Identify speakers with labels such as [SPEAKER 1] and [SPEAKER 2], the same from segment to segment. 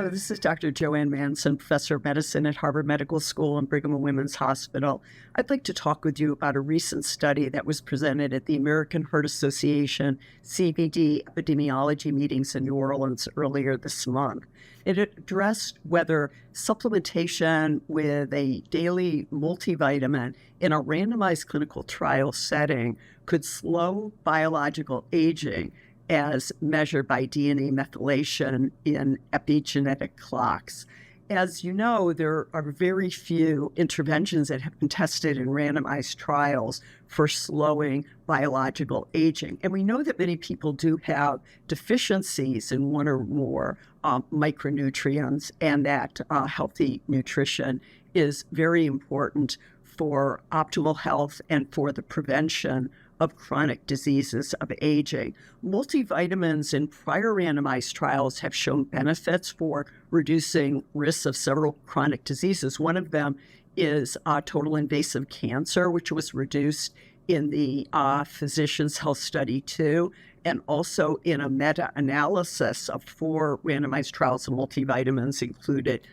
[SPEAKER 1] Hello, this is Dr. JoAnn Manson, professor of medicine at Harvard Medical School and Brigham and Women's Hospital. I'd like to talk with you about a recent study that was presented at the American Heart Association CVD epidemiology meetings in New Orleans earlier this month. It addressed whether supplementation with a daily multivitamin in a randomized clinical trial setting could slow biological aging as measured by DNA methylation in epigenetic clocks. As you know, there are very few interventions that have been tested in randomized trials for slowing biological aging. And we know that many people do have deficiencies in one or more micronutrients, and that healthy nutrition is very important for optimal health and for the prevention of chronic diseases of aging. Multivitamins in prior randomized trials have shown benefits for reducing risks of several chronic diseases. One of them is total invasive cancer, which was reduced in the Physicians' Health Study 2, and also in a meta-analysis of 4 randomized trials of multivitamins included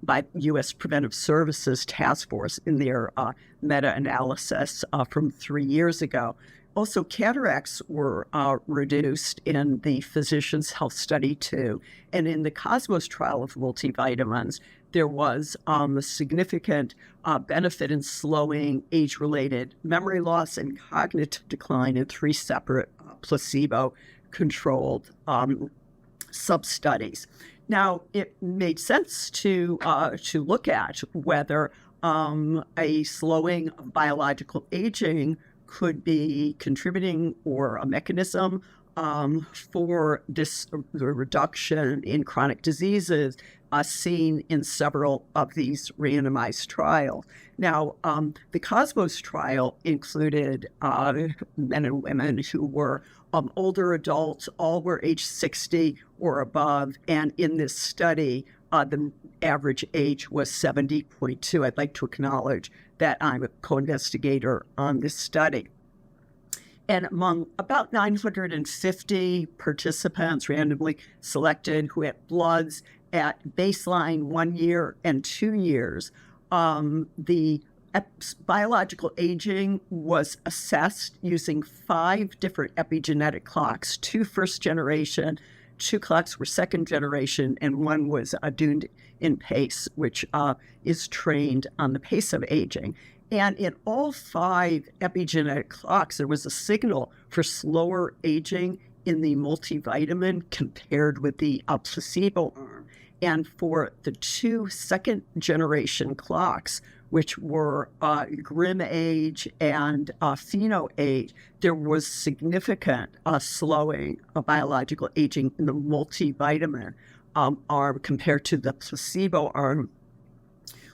[SPEAKER 1] by U.S. Preventive Services Task Force in their meta-analysis from 3 years ago. Also, cataracts were reduced in the Physicians' Health Study 2. And in the Cosmos trial of multivitamins, there was a significant benefit in slowing age-related memory loss and cognitive decline in 3 separate placebo-controlled sub-studies. Now, it made sense to look at whether a slowing of biological aging could be contributing or a mechanism for this reduction in chronic diseases seen in several of these randomized trials. Now, the Cosmos trial included men and women who were older adults, all were age 60 or above, and in this study, the average age was 70.2. I'd like to acknowledge that I'm a co-investigator on this study. And among about 950 participants randomly selected who had bloods at baseline 1 year and 2 years, the biological aging was assessed using 5 different epigenetic clocks, 2 first generation, 2 clocks were second generation, and 1 was tuned in pace, which is trained on the pace of aging. And in all 5 epigenetic clocks, there was a signal for slower aging in the multivitamin compared with the placebo arm. And for the 2 second generation clocks, which were Grimm age and pheno age, there was significant slowing of biological aging in the multivitamin arm compared to the placebo arm,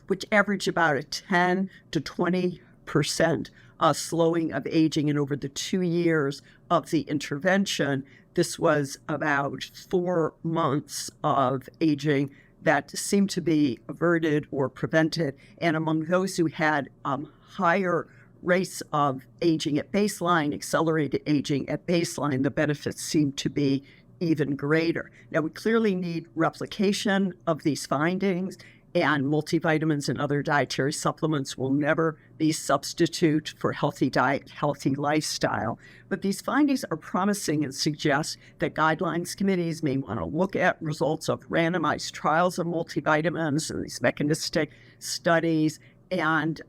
[SPEAKER 1] which averaged about a 10 to 20% slowing of aging. And over the 2 years of the intervention, this was about 4 months of aging that seemed to be averted or prevented. And among those who had higher rates of aging at baseline, accelerated aging at baseline, the benefits seemed to be even greater. Now, we clearly need replication of these findings, and multivitamins and other dietary supplements will never be substitute for healthy diet, healthy lifestyle. But these findings are promising and suggest that guidelines committees may want to look at results of randomized trials of multivitamins and these mechanistic studies and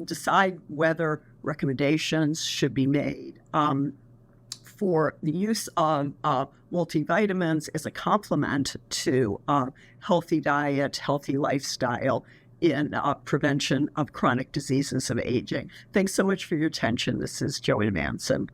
[SPEAKER 1] decide whether recommendations should be made for the use of multivitamins as a complement to healthy diet, healthy lifestyle in prevention of chronic diseases of aging. Thanks so much for your attention. This is JoAnn Manson.